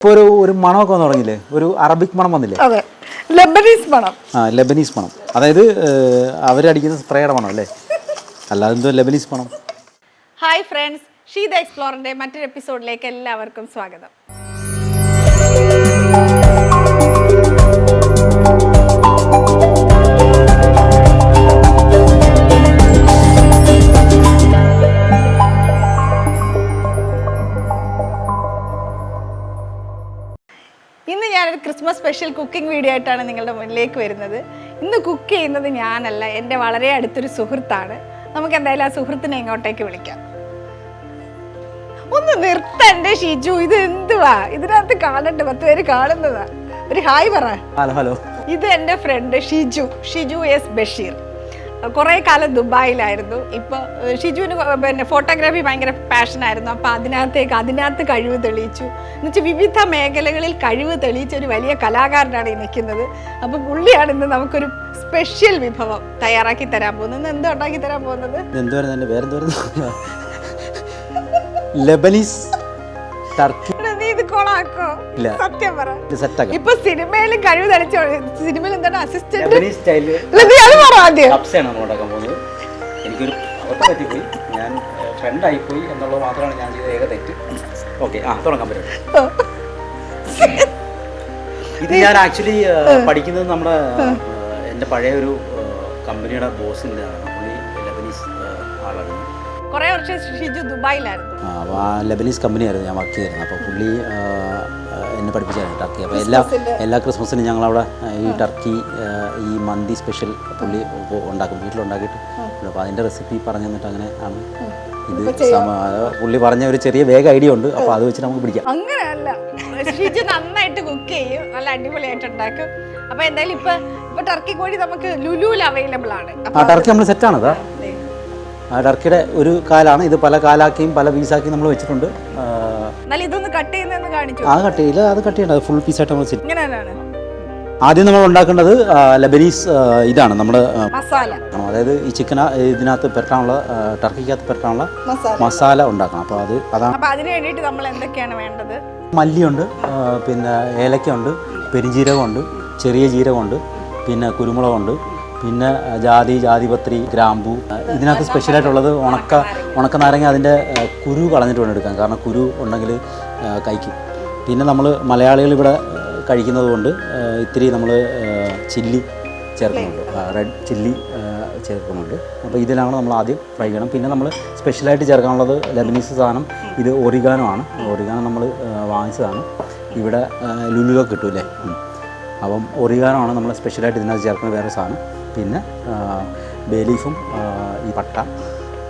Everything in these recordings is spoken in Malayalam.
ഇപ്പോൾ ഒരു മണമൊക്കെ വന്നു തുടങ്ങിയില്ലേ, ഒരു അറബിക് മണം വന്നില്ലേ? അതെ, ലെബനീസ് മണം. ലെബനീസ് മണം, അതായത് അവരടിക്കുന്ന സ്പ്രേയുടെ മണം അല്ലേ, അല്ലാതെ എന്തോ ലെബനീസ് മണം. ഹായ് ഫ്രണ്ട്സ്, ഷീ ദ എക്സ്പ്ലോറിന്റെ മറ്റൊരു എപ്പിസോഡിലേക്ക് എല്ലാവർക്കും സ്വാഗതം. ഇന്ന് ഞാനൊരു ക്രിസ്മസ് സ്പെഷ്യൽ കുക്കിംഗ് വീഡിയോ ആയിട്ടാണ് നിങ്ങളുടെ മുന്നിലേക്ക് വരുന്നത്. ഇന്ന് കുക്ക് ചെയ്യുന്നത് ഞാനല്ല, എൻ്റെ വളരെ അടുത്തൊരു സുഹൃത്താണ്. നമുക്ക് എന്തായാലും ആ സുഹൃത്തിനെ ഇങ്ങോട്ടേക്ക് വിളിക്കാം. ഒന്ന് നിർത്തണ്ടേ ഷിജു, ഇത് എന്തുവാ ഇതിനകത്ത് കാണട്ടെ, 10 പേര് കാണുന്നതാ. ഒരു ഹായ് പറ. ഹലോ. ഇത് എൻ്റെ ഫ്രണ്ട് ഷിജു എസ് ബഷീർ. കുറേ കാലം ദുബായിലായിരുന്നു. ഇപ്പോൾ ഷിജുവിന് പിന്നെ ഫോട്ടോഗ്രാഫി ഭയങ്കര പാഷനായിരുന്നു. അപ്പോൾ അതിനകത്ത് കഴിവ് തെളിയിച്ചു എന്നുവെച്ചാൽ വിവിധ മേഖലകളിൽ കഴിവ് തെളിയിച്ച ഒരു വലിയ കലാകാരനാണ് ഈ നിൽക്കുന്നത്. അപ്പോൾ പുള്ളിയാണ് ഇന്ന് നമുക്കൊരു സ്പെഷ്യൽ വിഭവം തയ്യാറാക്കി തരാൻ പോകുന്നത്. എന്താ ഉണ്ടാക്കി തരാൻ പോകുന്നത്? Lebanese Turkey. നീ ഇത് കൊളാക്കോ? സത്യം പറ. ഇപ്പൊ സിനിമയിലും കഴിവ് തെളിച്ച സിനിമയിൽ എന്താണ് അസിസ്റ്റന്റ്? എനിക്കൊരു പറ്റിപ്പോയി, ഞാൻ ഫ്രണ്ടായി പോയി എന്നുള്ളത് മാത്രമാണ് ഞാൻ ചെയ്ത ഏക തെറ്റ്. ഓക്കെ, തുടങ്ങാൻ പറ്റും. ഇത് ഞാൻ ആക്ച്വലി പഠിക്കുന്നത് നമ്മുടെ എൻ്റെ പഴയ ഒരു കമ്പനിയുടെ ബോസിൻ്റെ ആണ്. പുള്ളി ലെബനീസ് ആളായിരുന്നു. കുറേ വർഷം ഷിജു ദുബായിലായിരുന്നു. അപ്പോൾ ആ ലെബനീസ് കമ്പനിയായിരുന്നു ഞാൻ വർക്ക് ചെയ്യുന്നത്. അപ്പോൾ പുള്ളി എന്നെ പഠിപ്പിച്ചായിരുന്നു ടർക്കി. അപ്പോൾ എല്ലാ ക്രിസ്മസിനും ഞങ്ങളവിടെ ഈ ടർക്കി ഈ മന്തി സ്പെഷ്യൽ പുള്ളി ഉണ്ടാക്കും, വീട്ടിലുണ്ടാക്കിയിട്ട്. അപ്പോൾ അതിൻ്റെ റെസിപ്പി പറഞ്ഞു തന്നിട്ട് അങ്ങനെ ആണ് ഇത്. പുള്ളി പറഞ്ഞ ഒരു ചെറിയ വേഗ ഐഡിയ ഉണ്ട്, അപ്പോൾ അത് വെച്ച് നമുക്ക് പിടിക്കാം. അങ്ങനെയല്ല, ഷിജു നന്നായിട്ട് കുക്ക് ചെയ്യും, നല്ല അടിപൊളിയായിട്ട് ഉണ്ടാക്കും. അപ്പോൾ എന്തായാലും ഇപ്പൊ ടർക്കി കോഴി നമുക്ക് ലുലുവിൽ അവൈലബിൾ ആണ്. ടർക്കി നമ്മൾ സെറ്റാണത്. ടർക്കിയുടെ ഒരു കാലാണ് ഇത്. പല കാലാക്കിയും പല പീസാക്കിയും നമ്മൾ വെച്ചിട്ടുണ്ട്. ഇതൊന്ന് കട്ട് ചെയ്യുന്നതെന്ന് കാണിച്ചു. അത് കട്ട് ചെയ്യേണ്ടത് ഫുൾ പീസായിട്ട് നമ്മൾ സെറ്റ്. ഇങ്ങനെയാണ് ആദ്യം നമ്മൾ ഉണ്ടാക്കേണ്ടത് ലെബനീസ് ഇതാണ് നമ്മുടെ മസാല. അതായത് ഈ ചിക്കൻ ഇതിനകത്ത് പെരട്ടാനുള്ള, ടർക്കിക്കകത്ത് പെരട്ടാനുള്ള മസാല ഉണ്ടാക്കണം. അപ്പോൾ അതാണ്. അപ്പോൾ അതിന് വേണ്ടിയിട്ട് നമ്മൾ എന്തൊക്കെയാണ് വേണ്ടത്? മല്ലിയുണ്ട്, പിന്നെ ഏലക്കയുണ്ട്, പെരുംജീരകമുണ്ട്, ചെറിയ ജീരകമുണ്ട്, പിന്നെ കുരുമുളകുണ്ട്, പിന്നെ ജാതിപത്രി, ഗ്രാമ്പൂ. ഇതിനകത്ത് സ്പെഷ്യലായിട്ടുള്ളത് ഉണക്ക നാരങ്ങ. അതിൻ്റെ കുരു കളഞ്ഞിട്ട് വേണം എടുക്കാൻ, കാരണം കുരു ഉണ്ടെങ്കിൽ കഴിക്കും. പിന്നെ നമ്മൾ മലയാളികൾ ഇവിടെ കഴിക്കുന്നത് കൊണ്ട് ഇത്തിരി നമ്മൾ ചില്ലി ചേർക്കുന്നുണ്ട്, റെഡ് ചില്ലി ചേർക്കുന്നുണ്ട്. അപ്പോൾ ഇതിലാണ് നമ്മൾ ആദ്യം ഫ്രൈ ചെയ്യണം. പിന്നെ നമ്മൾ സ്പെഷ്യലായിട്ട് ചേർക്കാനുള്ളത് ലെബനീസ് സാധനം, ഇത് ഒറിഗാനോ ആണ്. ഒറിഗാനോ നമ്മൾ വാങ്ങിച്ചതാണ്, ഇവിടെ ലുലുലൊക്കെ കിട്ടുമല്ലേ. അപ്പം ഒറിഗാനോ ആണ് നമ്മൾ സ്പെഷ്യലായിട്ട് ഇതിനകത്ത് ചേർക്കുന്ന വേറെ സാധനം. പിന്നെ ബേ ലീഫും ഈ പട്ട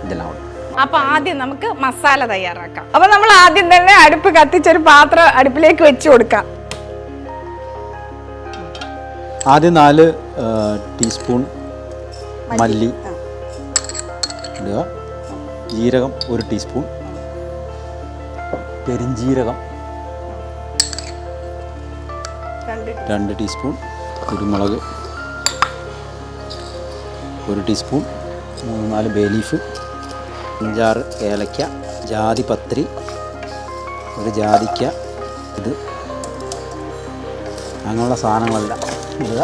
ഇതെല്ലാം ഉണ്ട്. അപ്പൊ ആദ്യം നമുക്ക് മസാല തയ്യാറാക്കാം. അപ്പൊ നമ്മൾ ആദ്യം തന്നെ അടുപ്പ് കത്തിച്ചൊരു പാത്രം അടുപ്പിലേക്ക് വെച്ച് കൊടുക്കാം. ആദ്യം 4 ടീസ്പൂൺ മല്ലി ഇടുക, ജീരകം 1 ടീസ്പൂൺ, പെരിഞ്ജീരകം 2 ടീസ്പൂൺ, കുരുമുളക് 1 ടീസ്പൂൺ, 3-4 ബേ ലീഫ്, 5-6 ഏലക്ക, ജാതിപത്രി, 1 ജാതിക്ക, ഇത് അങ്ങനെയുള്ള സാധനങ്ങളെല്ലാം ഇടുക.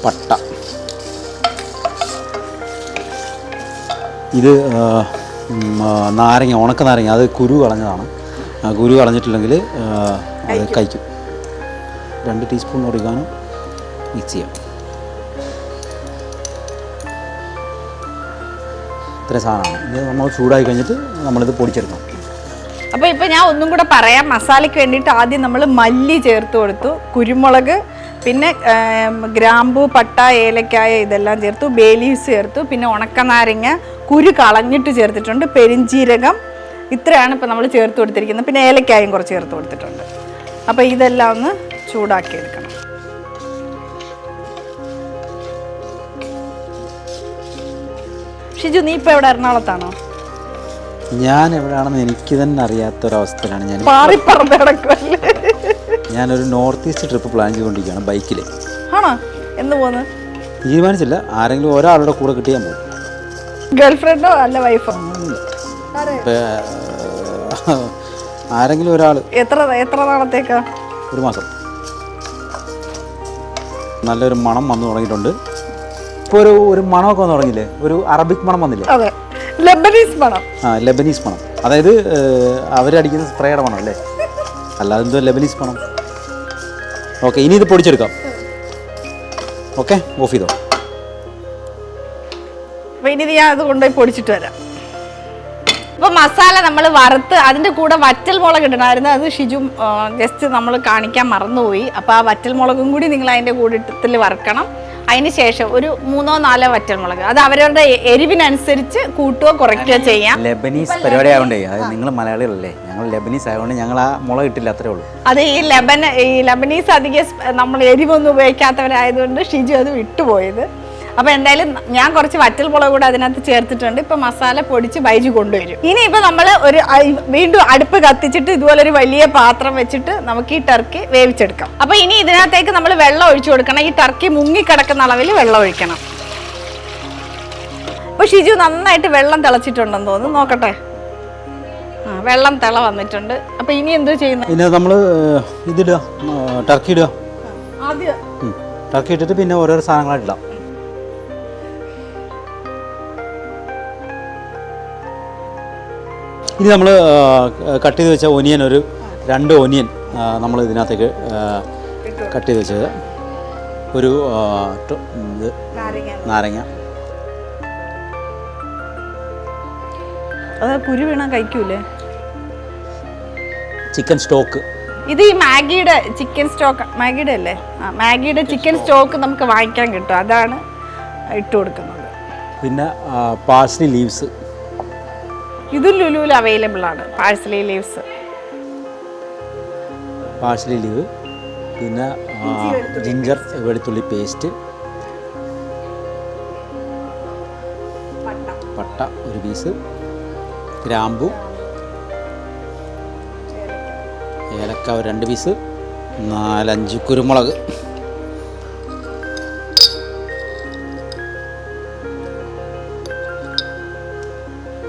പട്ട, ഇത് നാരങ്ങ, ഉണക്ക നാരങ്ങ, അത് കുരു കളഞ്ഞതാണ്. കുരു കളഞ്ഞിട്ടില്ലെങ്കിൽ അത് കഴിക്കും. 2 ടീസ്പൂൺ ഒറിഗാനോ മിക്സ് ചെയ്യാം. ഇത്ര സാധനമാണ്. ഇത് നമ്മൾ ചൂടായി കഴിഞ്ഞിട്ട് നമ്മളിത് പൊടിച്ചെടുക്കണം. അപ്പോൾ ഇപ്പോൾ ഞാൻ ഒന്നും കൂടെ പറയാം. മസാലയ്ക്ക് വേണ്ടിയിട്ട് ആദ്യം നമ്മൾ മല്ലി ചേർത്ത് കൊടുത്തു, കുരുമുളക്, പിന്നെ ഗ്രാമ്പൂ, പട്ട, ഏലക്കായ ഇതെല്ലാം ചേർത്തു, ബേ ലീവ്സ് ചേർത്തു, പിന്നെ ഉണക്കനാരങ്ങ കുരു കളഞ്ഞിട്ട് ചേർത്തിട്ടുണ്ട്, പെരിഞ്ജീരകം, ഇത്രയാണ് ഇപ്പോൾ നമ്മൾ ചേർത്ത് കൊടുത്തിരിക്കുന്നത്. പിന്നെ ഏലക്കായും കുറച്ച് ചേർത്ത് കൊടുത്തിട്ടുണ്ട്. അപ്പോൾ ഇതെല്ലാം ഒന്ന് ചൂടാക്കി എടുക്കണം. ഷിജു, നീ ഇപ്പോൾ എവിടെ? എറണാകുളത്താണോ? ഞാൻ എവിടെയാണെന്ന് എനിക്ക് തന്നെ അറിയാത്തൊരവസ്ഥയിലാണ് ഞാൻ. ഞാനൊരു നോർത്ത് ഈസ്റ്റ് ട്രിപ്പ് പ്ലാൻ ചെയ്തുകൊണ്ടിരിക്കുകയാണ് ബൈക്കിൽ. ആണോ? എന്ന് പോകുന്നു തീരുമാനിച്ചില്ല. ആരെങ്കിലും ഒരാളുടെ കൂടെ കിട്ടിയാൽ പോകും. ഗേൾ ഫ്രണ്ടോ അല്ല വൈഫോ? ആരെങ്കിലും ഒരാൾ. എത്ര നാളത്തേക്കാ? ഒരു മാസം. നല്ലൊരു മണം വന്നു തുടങ്ങിയിട്ടുണ്ട്. ഇപ്പോൾ ഒരു മണമൊക്കെ വന്നു തുടങ്ങിയില്ലേ? ഒരു അറബിക് മണം വന്നില്ലേ? അതെ, ലെബനീസ് മണം. ലെബനീസ് മണം, അതായത് അവരടിക്കുന്ന സ്പ്രേയുടെ മണം അല്ലേ? അല്ലാതെ എന്തോ ലെബനീസ് മണം. ഓക്കെ, ഇനി ഇത് പൊടിച്ചെടുക്കാം. ഓക്കെ, ഓഫ് ചെയ്തോ. അപ്പോൾ ഇനി ഞാൻ അത് കൊണ്ടുപോയി പൊടിച്ചിട്ട് വരാം. അപ്പോൾ മസാല നമ്മൾ വറുത്ത് അതിൻ്റെ കൂടെ വറ്റൽ മുളക് ഇടണമായിരുന്നു. അത് ഷിജു ജസ്റ്റ് നമ്മൾ കാണിക്കാൻ മറന്നുപോയി. അപ്പോൾ ആ വറ്റൽ മുളകും കൂടി നിങ്ങൾ അതിൻ്റെ കൂട്ടത്തിൽ വറുക്കണം. അതിന് ശേഷം ഒരു 3-4 വറ്റൽ മുളക്, അത് അവരവരുടെ എരിവിനനുസരിച്ച് കൂട്ടുകയോ കുറയ്ക്കുകയോ ചെയ്യാം. ലെബനീസ് പരിപാടി ആയതുകൊണ്ടേ, അത് നിങ്ങൾ മലയാളികളല്ലേ, ഞങ്ങൾ ലെബനീസ് ആയതുകൊണ്ട് ഞങ്ങൾ ആ മുളക് ഇട്ടില്ല, അത്രേ ഉള്ളൂ. അത് ഈ ലെബനീസ് അധികം നമ്മൾ എരിവൊന്നും ഉപയോഗിക്കാത്തവരായതുകൊണ്ട് ഷിജു അത് വിട്ടുപോയത്. അപ്പോൾ എന്തായാലും ഞാൻ കുറച്ച് വറ്റൽ മുളക് കൂടെ അതിനകത്ത് ചേർത്തിട്ടുണ്ട്. ഇപ്പം മസാല പൊടിച്ച് ബൈജു കൊണ്ടുവരും. ഇനിയിപ്പോൾ നമ്മൾ വീണ്ടും അടുപ്പ് കത്തിച്ചിട്ട് ഇതുപോലൊരു വലിയ പാത്രം വെച്ചിട്ട് നമുക്ക് ഈ ടർക്കി വേവിച്ചെടുക്കാം. അപ്പോൾ ഇനി ഇതിനകത്തേക്ക് നമ്മൾ വെള്ളം ഒഴിച്ചു കൊടുക്കണം. ഈ ടർക്കി മുങ്ങിക്കിടക്കുന്ന അളവിൽ വെള്ളം ഒഴിക്കണം. അപ്പോൾ ഷിജു നന്നായിട്ട് വെള്ളം തിളച്ചിട്ടുണ്ടെന്ന് തോന്നുന്നു, നോക്കട്ടെ. വെള്ളം തിള വന്നിട്ടുണ്ട്. അപ്പോൾ ഇനി എന്തോ ചെയ്യുന്നത്? ഇനി നമ്മൾ ഇതിടുക, ടർക്കി ഇടുക. ആദ്യം ടർക്കി ഇട്ടിട്ട് പിന്നെ ഓരോരോ സാധനങ്ങളായിട്ടിടാം. ഇനി നമ്മൾ കട്ട് ചെയ്ത് വെച്ച ഒനിയൻ, ഒരു 2 ഒനിയൻ നമ്മൾ ഇതിനകത്തേക്ക് കട്ട് ചെയ്ത് വെച്ചത്, ഒരു നാരങ്ങ. അത് കുരു വീണാൽ കഴിക്കൂലേ? Chicken stock. ഇത് ഈ മാഗിയുടെ ചിക്കൻ സ്റ്റോക്ക്, മാഗിയുടെ അല്ലേ? മാഗിയുടെ ചിക്കൻ സ്റ്റോക്ക് നമുക്ക് വാങ്ങിക്കാൻ കിട്ടും, അതാണ് ഇട്ട് കൊടുക്കുന്നത്. പിന്നെ പാഴ്സ്ലി ലീവ്സ്, ഇത് ലുലുവിൽ അവൈലബിൾ ആണ്. പാഴ്സലി ലീവ്സ്, പാഴ്സലി ലീവ്, പിന്നെ ജിഞ്ചർ വെളുത്തുള്ളി പേസ്റ്റ്, പട്ട 1 പീസ്, ഗ്രാമ്പു, ഏലക്ക 2 പീസ്, 4-5 കുരുമുളക്,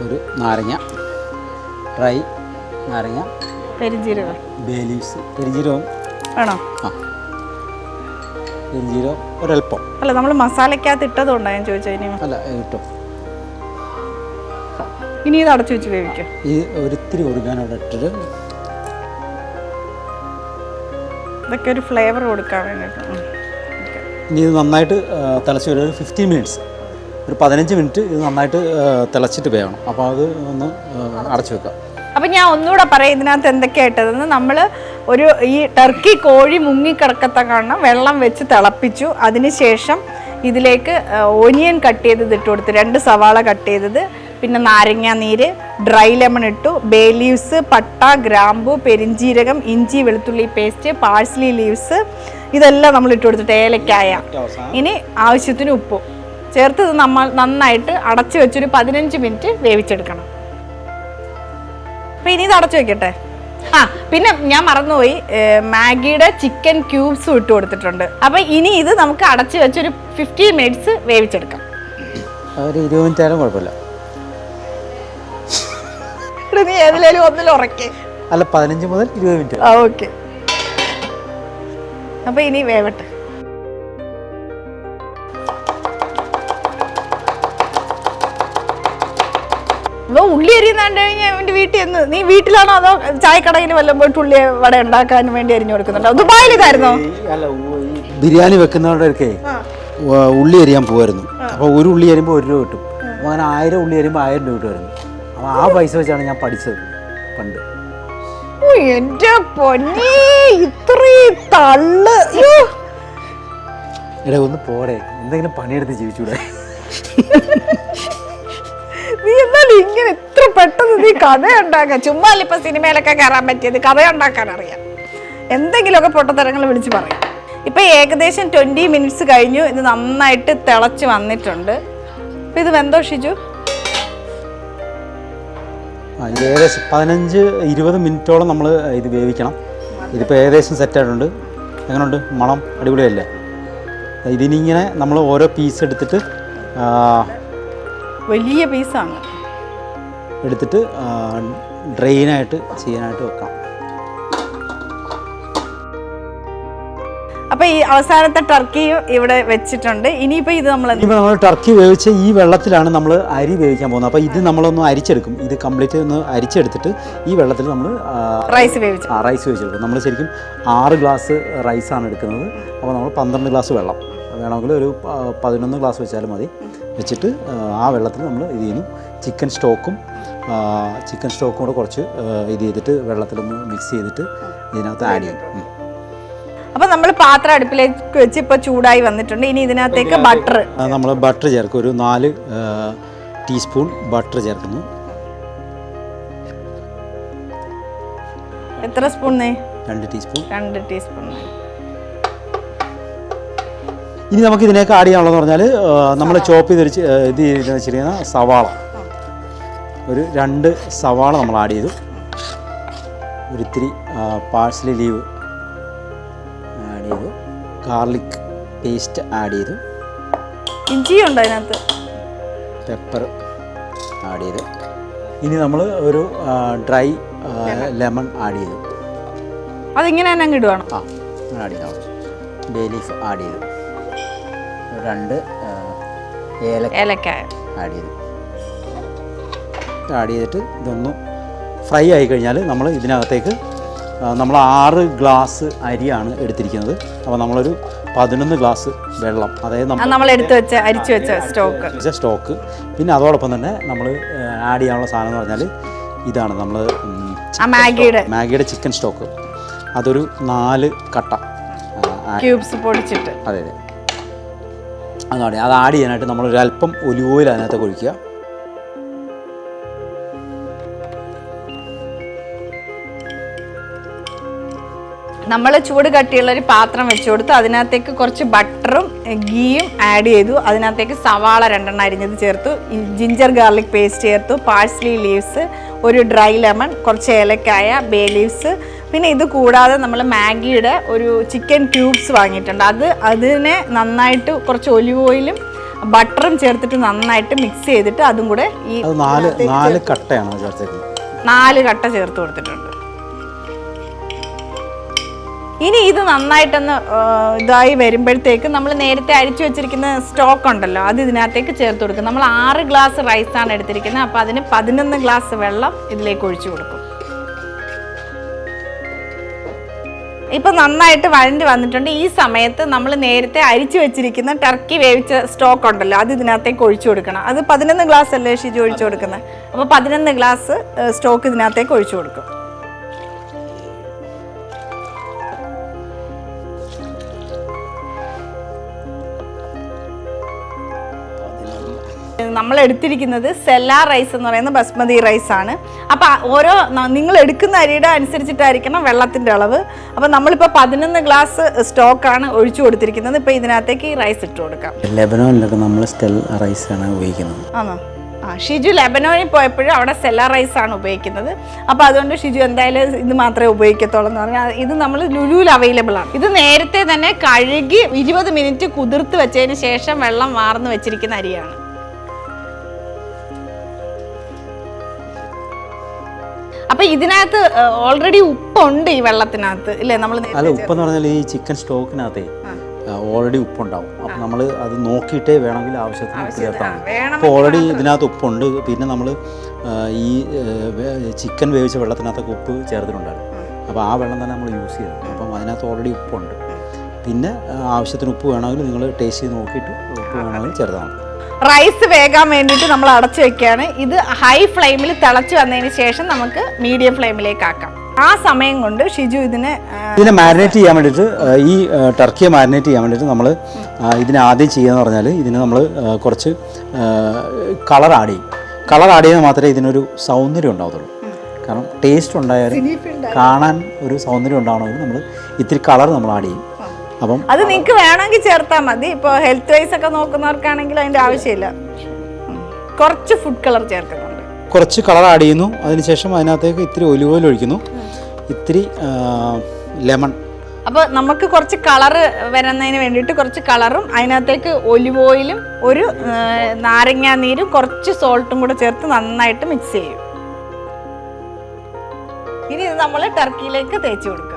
ഒരു നാരങ്ങ, ഡ്രൈ നാരങ്ങ, പെരിഞ്ജീരകം, ബേ ലീവ്സ്. പെരിഞ്ജീരകം വേണോ? പെരിഞ്ജീരകം ഒരൽപ്പം. അല്ല, നമ്മൾ മസാലക്കകത്ത് ഇട്ടതുകൊണ്ടാണ് ഞാൻ ചോദിച്ചത്. ഇനി അല്ല, ഇട്ടോ. ഇനി ഇത് അടച്ചു വെച്ച് വേവിക്കും. ഇത് ഒരിത്തിരി ഒടുങ്ങാനോടെ ഇട്ടിട്ട് ഇതൊക്കെ ഒരു ഫ്ലേവർ കൊടുക്കാൻ വേണ്ടിയിട്ട്. ഇനി ഇത് നന്നായിട്ട് തിളച്ച് വരും. ഒരു 15 മിനിറ്റ്സ്, ഒരു 15 മിനിറ്റ് ഇത് നന്നായിട്ട് തിളച്ചിട്ട് വേണം. അപ്പോൾ അത് ഒന്ന് അടച്ചു വെക്കാം. അപ്പം ഞാൻ ഒന്നുകൂടെ പറയാം ഇതിനകത്ത് എന്തൊക്കെയാണ് ഇട്ടതെന്ന്. നമ്മൾ ഈ ടർക്കി കോഴി മുങ്ങിക്കിടക്കത്ത കാണണം വെള്ളം വെച്ച് തിളപ്പിച്ചു. അതിനുശേഷം ഇതിലേക്ക് ഓനിയൻ കട്ട് ചെയ്തത് ഇട്ട് കൊടുത്തു, 2 സവാള കട്ട് ചെയ്തത്, പിന്നെ നാരങ്ങ നീര്, ഡ്രൈ ലെമൺ ഇട്ടു, ബേ ലീവ്സ്, പട്ട, ഗ്രാമ്പു, പെരിഞ്ജീരകം, ഇഞ്ചി വെളുത്തുള്ളി പേസ്റ്റ്, പാഴ്സ്ലി ലീവ്സ്, ഇതെല്ലാം നമ്മൾ ഇട്ട് കൊടുത്തിട്ട് ഏലക്കായ, ഇനി ആവശ്യത്തിന് ഉപ്പും ചേർത്ത് ഇത് നമ്മൾ നന്നായിട്ട് അടച്ചു വെച്ചൊരു 15 മിനിറ്റ് വേവിച്ചെടുക്കണം. അപ്പം ഇനി ഇത് അടച്ചു വെക്കട്ടെ. പിന്നെ ഞാൻ മറന്നുപോയി, മാഗിയുടെ ചിക്കൻ ക്യൂബ്സും ഇട്ട് കൊടുത്തിട്ടുണ്ട്. അപ്പം ഇനി ഇത് നമുക്ക് അടച്ചു വെച്ചൊരു 15 മിനിറ്റ്സ് വേവിച്ചെടുക്കാം. ഒരു 20 മിനിറ്റ് ആയാലും കുഴപ്പമില്ല. നീ ഏതിലേലും ഒന്നിലും ഉറക്കേ? അല്ല, 15 മുതൽ 20 മിനിറ്റ്. ഓക്കെ. അപ്പം ഇനി വേവട്ടെ. ഉള്ളി അരിയുന്നാണ്ട് കഴിഞ്ഞാൽ എൻ്റെ വീട്ടിൽ നിന്ന്, നീ വീട്ടിലാണോ അതോ ചായക്കടയിൽ വല്ലതും പോയിട്ട് ഉള്ളി വട ഉണ്ടാക്കാൻ വേണ്ടി അരിഞ്ഞു കൊടുക്കുന്നുണ്ടോ? ദുബായിൽ ഇതായിരുന്നോ? ബിരിയാണി വെക്കുന്നവരുടെയൊക്കെ ഉള്ളി അരിയാൻ പോകുമായിരുന്നു. അപ്പോൾ ഒരു ഉള്ളി അരിയുമ്പോൾ 1 രൂപ കിട്ടും. അപ്പോൾ അങ്ങനെ 1000 ഉള്ളി അരിയുമ്പോൾ 1000 രൂപ കിട്ടുമായിരുന്നു. അപ്പോൾ ആ പൈസ വെച്ചാണ് ഞാൻ പഠിച്ചത് പണ്ട്. എൻ്റെ പൊന്നേ, ഇത്രയും തള്ള്! എടാ ഒന്ന് പോടെ, എന്തെങ്കിലും പണിയെടുത്ത് ജീവിച്ചൂടെ? നീ എന്നാലും ഇങ്ങനെ ഇത്ര പെട്ടെന്ന് നീ കഥ ഉണ്ടാക്കാൻ? ചുമ്മാ ഇപ്പൊ സിനിമയിലൊക്കെ കയറാൻ പറ്റിയത്, കഥ ഉണ്ടാക്കാൻ അറിയാം. എന്തെങ്കിലുമൊക്കെ പൊട്ടത്തരങ്ങൾ വിളിച്ച് പറയും. ഇപ്പൊ ഏകദേശം 20 മിനിറ്റ്സ് കഴിഞ്ഞു. ഇത് നന്നായിട്ട് തിളച്ച് വന്നിട്ടുണ്ട്. അപ്പൊ ഇത് വെന്തോ ഷിജു? ഏകദേശം 15-20 മിനിറ്റോളം നമ്മൾ ഇത് വേവിക്കണം. ഇതിപ്പോൾ ഏകദേശം സെറ്റായിട്ടുണ്ട്. എങ്ങനെയുണ്ട് മണം? അടിപൊളിയല്ലേ? ഇതിനിങ്ങനെ നമ്മൾ ഓരോ പീസ് എടുത്തിട്ട്, വലിയ പീസാണ് എടുത്തിട്ട് ഡ്രെയിനായിട്ട് ചെയ്യാനായിട്ട് വെക്കാം. അപ്പോൾ ഈ അവസാനത്തെ ടർക്കിയും ഇവിടെ വെച്ചിട്ടുണ്ട്. ഇനിയിപ്പോൾ ഇത് നമ്മൾ ടർക്കി വേവിച്ച് ഈ വെള്ളത്തിലാണ് നമ്മൾ അരി വേവിക്കാൻ പോകുന്നത്. അപ്പോൾ ഇത് നമ്മളൊന്ന് അരിച്ചെടുക്കും. ഇത് കംപ്ലീറ്റ് ഒന്ന് അരിച്ചെടുത്തിട്ട് ഈ വെള്ളത്തിൽ നമ്മൾ റൈസ് വേവിച്ചെടുക്കും. നമ്മൾ ശരിക്കും 6 ഗ്ലാസ് റൈസാണ് എടുക്കുന്നത്. അപ്പോൾ നമ്മൾ 12 ഗ്ലാസ് വെള്ളം വേണമെങ്കിൽ ഒരു 11 ഗ്ലാസ് വെച്ചാലും മതി. വെച്ചിട്ട് ആ വെള്ളത്തിൽ നമ്മൾ ഇത് ചെയ്യുന്നു. ചിക്കൻ സ്റ്റോക്കും കൂടെ കുറച്ച് ഇത് ചെയ്തിട്ട് വെള്ളത്തിലൊന്ന് മിക്സ് ചെയ്തിട്ട് ഇതിനകത്ത് ആഡ് ചെയ്യും. അപ്പോൾ നമ്മൾ പാത്രം അടുപ്പിലേക്ക് വെച്ച് ഇപ്പോൾ ചൂടായി വന്നിട്ടുണ്ട്. ഇനി ഇതിനകത്തേക്ക് നമ്മൾ ബട്ടർ ചേർക്കും. ഒരു 4 ടീസ്പൂൺ ബട്ടർ ചേർക്കുന്നു. എത്ര സ്പൂൺ? 2 ടീസ്പൂൺ. 2 ടീസ്പൂൺ. ഇനി നമുക്ക് ഇതിനേക്ക് ആഡ് ചെയ്യാനുള്ളതെന്ന് പറഞ്ഞാൽ നമ്മൾ ചോപ്പ് ചെയ്ത് വെച്ചിരിക്കുന്ന സവാള, ഒരു 2 സവാള നമ്മൾ ആഡ് ചെയ്തു. ഒരിത്തിരി പാഴ്സലി ലീവ് ആഡ് ചെയ്തു. ഗാർലിക് പേസ്റ്റ് ആഡ് ചെയ്തു. ഇഞ്ചിയുണ്ട് അതിനകത്ത്. പെപ്പർ ആഡ് ചെയ്തു. ഇനി നമ്മൾ ഒരു ഡ്രൈ ലെമൺ ആഡ് ചെയ്തു. അതിങ്ങനെ തന്നെ ഇടുവാണ്. ആഡ് ചെയ്യണം. ബേ ലീഫ് ആഡ് ചെയ്തു. 2 ഏലക്കായ ആഡ് ചെയ്തു. ആഡ് ചെയ്തിട്ട് ഇതൊന്ന് ഫ്രൈ ആയി കഴിഞ്ഞാൽ നമ്മൾ ഇതിനകത്തേക്ക് നമ്മൾ 6 ഗ്ലാസ് അരിയാണ് എടുത്തിരിക്കുന്നത്. അപ്പോൾ നമ്മളൊരു 11 ഗ്ലാസ് വെള്ളം, അതായത് നമ്മൾ അരിച്ചു വെച്ച സ്റ്റോക്ക്. പിന്നെ അതോടൊപ്പം തന്നെ നമ്മൾ ആഡ് ചെയ്യാനുള്ള സാധനം എന്ന് പറഞ്ഞാൽ ഇതാണ് നമ്മൾ മാഗിയുടെ ചിക്കൻ സ്റ്റോക്ക്. അതൊരു 4 കട്ട ക്യൂബ്സ് പൊടിച്ചിട്ട്. അതെ അതാണ്. അത് ആഡ് ചെയ്യാനായിട്ട് നമ്മളൊരു അല്പം ഒലിവ് ഓയിൽ അതിനകത്ത് ഒഴിക്കുക. നമ്മൾ ചൂട് കട്ടിയുള്ളൊരു പാത്രം വെച്ച് കൊടുത്തു. അതിനകത്തേക്ക് കുറച്ച് ബട്ടറും ഗീയും ആഡ് ചെയ്തു. അതിനകത്തേക്ക് സവാള 2 അരിഞ്ഞത് ചേർത്തു. ജിഞ്ചർ ഗാർലിക് പേസ്റ്റ് ചേർത്തു. പാഴ്സ്ലി ലീവ്സ്, ഒരു ഡ്രൈ ലെമൺ, കുറച്ച് ഏലക്കായ, ബേ ലീവ്സ്. പിന്നെ ഇത് കൂടാതെ നമ്മൾ മാഗിയുടെ ഒരു ചിക്കൻ ക്യൂബ്സ് വാങ്ങിയിട്ടുണ്ട്. അതിനെ നന്നായിട്ട് കുറച്ച് ഒലിവ് ഓയിലും ബട്ടറും ചേർത്തിട്ട് നന്നായിട്ട് മിക്സ് ചെയ്തിട്ട് അതും കൂടെ ഈ 4 കട്ടയാണ് ചേർത്തത്. 4 കട്ട ചേർത്ത് കൊടുത്തിട്ടുണ്ട്. ഇനി ഇത് നന്നായിട്ടൊന്ന് ഇതായി വരുമ്പോഴത്തേക്ക് നമ്മൾ നേരത്തെ അരിച്ചു വെച്ചിരിക്കുന്ന സ്റ്റോക്ക് ഉണ്ടല്ലോ, അത് ഇതിനകത്തേക്ക് ചേർത്ത് കൊടുക്കും. നമ്മൾ 6 ഗ്ലാസ് റൈസാണ് എടുത്തിരിക്കുന്നത്. അപ്പോൾ അതിന് 11 ഗ്ലാസ് വെള്ളം ഇതിലേക്ക് ഒഴിച്ചു കൊടുക്കും. ഇപ്പം നന്നായിട്ട് വഴണ്ടി വന്നിട്ടുണ്ട്. ഈ സമയത്ത് നമ്മൾ നേരത്തെ അരിച്ചു വെച്ചിരിക്കുന്ന ടർക്കി വേവിച്ച സ്റ്റോക്ക് ഉണ്ടല്ലോ, അത് ഇതിനകത്തേക്ക് ഒഴിച്ചു കൊടുക്കണം. അത് 11 ഗ്ലാസ് അല്ലേ ഷിജു ഒഴിച്ചു കൊടുക്കുന്നത്? അപ്പോൾ 11 ഗ്ലാസ് സ്റ്റോക്ക് ഇതിനകത്തേക്ക് ഒഴിച്ചു കൊടുക്കും. നമ്മൾ എടുത്തിരിക്കുന്നത് സെല്ലാ റൈസ് എന്ന് പറയുന്ന ബസ്മതി റൈസാണ്. അപ്പോൾ നിങ്ങൾ എടുക്കുന്ന അരിയുടെ അനുസരിച്ചിട്ടായിരിക്കണം വെള്ളത്തിൻ്റെ അളവ്. അപ്പോൾ നമ്മളിപ്പോൾ 11 ഗ്ലാസ് സ്റ്റോക്കാണ് ഒഴിച്ചു കൊടുത്തിരിക്കുന്നത്. ഇപ്പോൾ ഇതിനകത്തേക്ക് ഈ റൈസ് ഇട്ട് കൊടുക്കാം. ലെബനോനിലൊക്കെ നമ്മൾ സ്റ്റെല്ല റൈസാണ് ഉപയോഗിക്കുന്നത്. ആണോ? ഷിജു ലെബനോനിൽ പോയപ്പോഴും അവിടെ സെല്ലാ റൈസാണ് ഉപയോഗിക്കുന്നത്. അപ്പോൾ അതുകൊണ്ട് ഷിജു എന്തായാലും ഇത് മാത്രമേ ഉപയോഗിക്കത്തുള്ളൂ എന്ന് പറഞ്ഞാൽ ഇത് നമ്മൾ ലുലുവിൽ അവൈലബിൾ ആണ്. ഇത് നേരത്തെ തന്നെ കഴുകി 20 മിനിറ്റ് കുതിർത്ത് വെച്ചതിന് ശേഷം വെള്ളം വാർന്ന് വെച്ചിരിക്കുന്ന അരിയാണ്. അപ്പൊ ഇതിനകത്ത് ഓൾറെഡി ഉപ്പുണ്ട് ഈ വെള്ളത്തിനകത്ത് ഇല്ലേ? നമ്മൾ അല്ല, ഉപ്പെന്ന് പറഞ്ഞാൽ ഈ ചിക്കൻ സ്റ്റോക്കിനകത്തെ ഓൾറെഡി ഉപ്പുണ്ടാവും. അപ്പം നമ്മൾ അത് നോക്കിയിട്ടേ വേണമെങ്കിൽ ആവശ്യത്തിന് ഉപ്പ് ചേർത്താൽ മതി. അപ്പോൾ ഓൾറെഡി ഇതിനകത്ത് ഉപ്പുണ്ട്. പിന്നെ നമ്മൾ ഈ ചിക്കൻ വേവിച്ച വെള്ളത്തിനകത്തൊക്കെ ഉപ്പ് ചേർത്തിട്ടുണ്ടായിരുന്നു. അപ്പോൾ ആ വെള്ളം തന്നെ നമ്മൾ യൂസ് ചെയ്തു. അപ്പം അതിനകത്ത് ഓൾറെഡി ഉപ്പുണ്ട്. പിന്നെ ആവശ്യത്തിന് ഉപ്പ് വേണമെങ്കിൽ നിങ്ങൾ ടേസ്റ്റ് ചെയ്ത് നോക്കിയിട്ട് ഉപ്പ് വേണമെങ്കിൽ ചേർത്താൽ മതി. റൈസ് വേകാൻ വേണ്ടിയിട്ട് നമ്മൾ അടച്ചു വെക്കുകയാണ്. ഇത് ഹൈ ഫ്ലെയിമിൽ തിളച്ച് വന്നതിന് ശേഷം നമുക്ക് മീഡിയം ഫ്ലെയിമിലേക്ക് ആക്കാം. ആ സമയം കൊണ്ട് ഷിജു ഇതിനെ മാരിനേറ്റ് ചെയ്യാൻ വേണ്ടിയിട്ട്, ഈ ടർക്കിയെ മാരിനേറ്റ് ചെയ്യാൻ വേണ്ടിയിട്ട് നമ്മൾ ഇതിനെ ആദ്യം ചെയ്യുകയെന്ന് പറഞ്ഞാൽ ഇതിന് നമ്മൾ കുറച്ച് കളർ ആഡ് ചെയ്യും. കളർ ആഡ് ചെയ്താൽ മാത്രമേ ഇതിനൊരു സൗന്ദര്യം ഉണ്ടാകത്തുള്ളൂ. കാരണം ടേസ്റ്റ് ഉണ്ടായാലും കാണാൻ ഒരു സൗന്ദര്യം ഉണ്ടാവണമെങ്കിൽ നമ്മൾ ഇത്തിരി കളർ നമ്മൾ ആഡ് ചെയ്യും. അപ്പം അത് നിങ്ങൾക്ക് വേണമെങ്കിൽ ചേർത്താൽ മതി. ഇപ്പോൾ ഹെൽത്ത് വൈസ് ഒക്കെ നോക്കുന്നവർക്കാണെങ്കിൽ അതിൻ്റെ ആവശ്യമില്ല. കുറച്ച് ഫുഡ് കളർ ചേർക്കുന്നുണ്ട്. കുറച്ച് കളർ ആഡ് ചെയ്യുന്നു. അതിനുശേഷം അതിനകത്തേക്ക് ഇത്തിരി ഒലിവ് ഓയിൽ ഒഴിക്കുന്നു, ഇത്തിരി ലെമൺ. അപ്പോൾ നമുക്ക് കുറച്ച് കളറ് വരുന്നതിന് വേണ്ടിയിട്ട് കുറച്ച് കളറും അതിനകത്തേക്ക് ഒലിവ് ഓയിലും ഒരു നാരങ്ങാനീരും കുറച്ച് സോൾട്ടും കൂടെ ചേർത്ത് നന്നായിട്ട് മിക്സ് ചെയ്യും. ഇനി ഇത് നമ്മൾ ടർക്കിയിലേക്ക് തേച്ച് കൊടുക്കുക.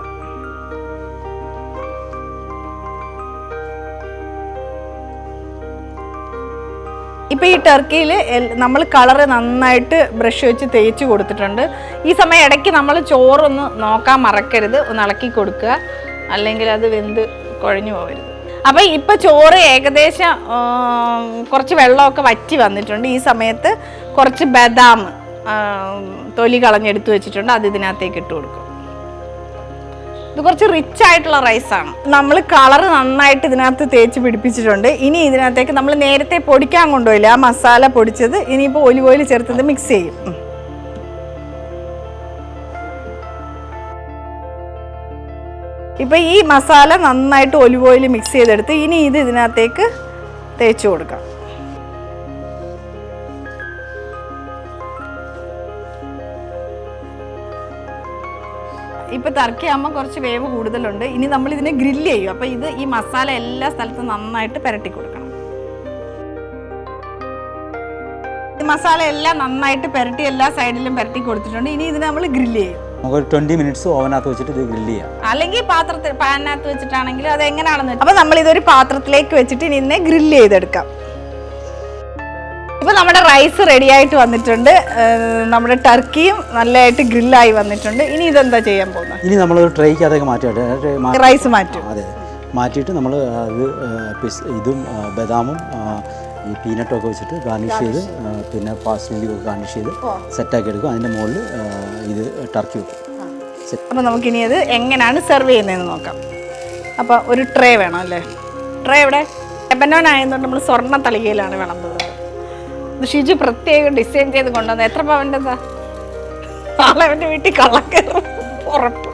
ഇപ്പം ഈ ടർക്കിയിൽ നമ്മൾ കളറ് നന്നായിട്ട് ബ്രഷ് വെച്ച് തേച്ച് കൊടുത്തിട്ടുണ്ട്. ഈ സമയം ഇടയ്ക്ക് നമ്മൾ ചോറൊന്ന് നോക്കാൻ മറക്കരുത്, ഒന്ന് ഇളക്കി കൊടുക്കുക, അല്ലെങ്കിൽ അത് വെന്ത് കുഴഞ്ഞു പോകരുത്. അപ്പം ഇപ്പം ചോറ് ഏകദേശം കുറച്ച് വെള്ളമൊക്കെ വറ്റി വന്നിട്ടുണ്ട്. ഈ സമയത്ത് കുറച്ച് ബദാം തൊലി കളഞ്ഞെടുത്ത് വെച്ചിട്ടുണ്ട്, അത് ഇതിനകത്തേക്ക് ഇട്ട് കൊടുക്കും. ഇത് കുറച്ച് റിച്ച് ആയിട്ടുള്ള റൈസാണ്. നമ്മൾ കളറ് നന്നായിട്ട് ഇതിനകത്ത് തേച്ച് പിടിപ്പിച്ചിട്ടുണ്ട്. ഇനി ഇതിനകത്തേക്ക് നമ്മൾ നേരത്തെ പൊടിക്കാൻ കൊണ്ടുപോയില്ല, ആ മസാല പൊടിച്ചത് ഇനിയിപ്പോൾ ഒലിവ് ഓയിൽ ചേർത്തത് മിക്സ് ചെയ്യും. ഇപ്പം ഈ മസാല നന്നായിട്ട് ഒലിവ് ഓയിൽ മിക്സ് ചെയ്തെടുത്ത് ഇനി ഇത് ഇതിനകത്തേക്ക് തേച്ച് കൊടുക്കാം. ഇപ്പം ടർക്കി ആകുമ്പോൾ കുറച്ച് വേവ് കൂടുതലുണ്ട്. ഇനി നമ്മൾ ഇതിനെ ഗ്രില്ല് ചെയ്യും. അപ്പോൾ ഇത് ഈ മസാല എല്ലാ സ്ഥലത്തും നന്നായിട്ട് പുരട്ടി കൊടുക്കണം. ഈ മസാല എല്ലാം നന്നായിട്ട് പുരട്ടി എല്ലാ സൈഡിലും പുരട്ടി കൊടുത്തിട്ടുണ്ട്. ഇനി ഇതിനെ നമ്മൾ ഗ്രില്ല് ചെയ്യും. നമുക്ക് 20 മിനിറ്റ്സ് ഓവനകത്ത് വെച്ചിട്ട് ഇത് ഗ്രില്ല് ചെയ്യാം. അല്ലെങ്കിൽ പാത്രത്തിൽ പാനിനകത്ത് വെച്ചിട്ടാണെങ്കിലും അത് എങ്ങനെയാണെന്ന് വെച്ചാൽ. അപ്പോൾ നമ്മൾ ഇതൊരു പാത്രത്തിലേക്ക് വെച്ചിട്ട് ഇനി ഇതിനെ ഗ്രില്ല് ചെയ്തെടുക്കാം. ഇപ്പോൾ നമ്മുടെ റൈസ് റെഡി ആയിട്ട് വന്നിട്ടുണ്ട്. നമ്മുടെ ടർക്കിയും നല്ലതായിട്ട് ഗ്രില്ലായി വന്നിട്ടുണ്ട്. ഇനി ഇതെന്താ ചെയ്യാൻ പോകുന്നത്? ഇനി നമ്മൾ ട്രേക്ക് അതൊക്കെ മാറ്റിയിട്ട് റൈസ് മാറ്റും. അതെ, മാറ്റിയിട്ട് നമ്മൾ അത് ഇതും ബദാമും ഈ പീനട്ടൊക്കെ വെച്ചിട്ട് ഗാർണിഷ് ചെയ്ത് പിന്നെ പാസ്ലിയൊക്കെ ഗാർണിഷ് ചെയ്ത് സെറ്റാക്കി എടുക്കും. അതിൻ്റെ മുകളിൽ ഇത് ടർക്കി വെക്കും. അപ്പോൾ നമുക്കിനി അത് എങ്ങനെയാണ് സെർവ് ചെയ്യുന്നതെന്ന് നോക്കാം. അപ്പോൾ ഒരു ട്രേ വേണം അല്ലേ? ട്രേ ഇവിടെ ലെബനോൻ ആയതുകൊണ്ട് നമ്മൾ സ്വർണ്ണ തളികയിലാണ് വിളമ്പുന്നത്. ഷിജു പ്രത്യേകം ഡിസൈൻ ചെയ്ത് കൊണ്ടുവന്നത്. എത്ര പവൻ്റെതാ? ആളവൻ്റെ വീട്ടിൽ കള്ളക്കയറും ഉറപ്പ്.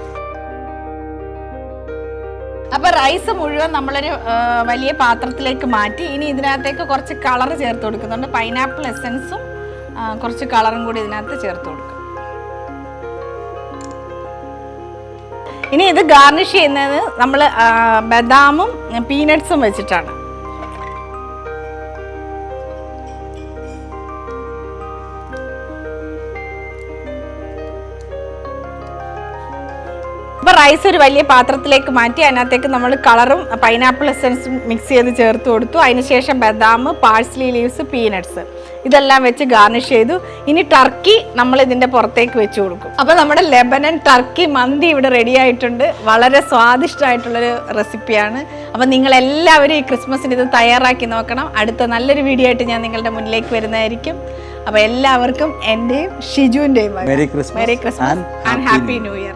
അപ്പോൾ റൈസ് മുഴുവൻ നമ്മളൊരു വലിയ പാത്രത്തിലേക്ക് മാറ്റി ഇനി ഇതിനകത്തേക്ക് കുറച്ച് കളർ ചേർത്ത് കൊടുക്കുന്നുണ്ട്. പൈനാപ്പിൾ എസൻസും കുറച്ച് കളറും കൂടി ഇതിനകത്ത് ചേർത്ത് കൊടുക്കും. ഇനി ഇത് ഗാർണിഷ് ചെയ്യുന്നത് നമ്മൾ ബദാമും പീനട്ട്സും വെച്ചിട്ടാണ്. അപ്പോൾ റൈസ് ഒരു വലിയ പാത്രത്തിലേക്ക് മാറ്റി അതിനകത്തേക്ക് നമ്മൾ കളറും പൈനാപ്പിൾ എസൻസും മിക്സ് ചെയ്ത് ചേർത്ത് കൊടുത്തു. അതിനുശേഷം ബദാം, പാഴ്സ്ലി ലീവ്സ്, പീനട്ട്സ് ഇതെല്ലാം വെച്ച് ഗാർണിഷ് ചെയ്തു. ഇനി ടർക്കി നമ്മൾ ഇതിൻ്റെ പുറത്തേക്ക് വെച്ച് കൊടുക്കും. അപ്പോൾ നമ്മുടെ ലെബനൻ ടർക്കി മന്തി ഇവിടെ റെഡി ആയിട്ടുണ്ട്. വളരെ സ്വാദിഷ്ടമായിട്ടുള്ളൊരു റെസിപ്പിയാണ്. അപ്പോൾ നിങ്ങളെല്ലാവരും ഈ ക്രിസ്മസിന് ഇത് തയ്യാറാക്കി നോക്കണം. അടുത്ത നല്ലൊരു വീഡിയോ ആയിട്ട് ഞാൻ നിങ്ങളുടെ മുന്നിലേക്ക് വരുന്നതായിരിക്കും. അപ്പോൾ എല്ലാവർക്കും എൻ്റെയും ഷിജുവിൻ്റെയും merry Christmas and happy new year.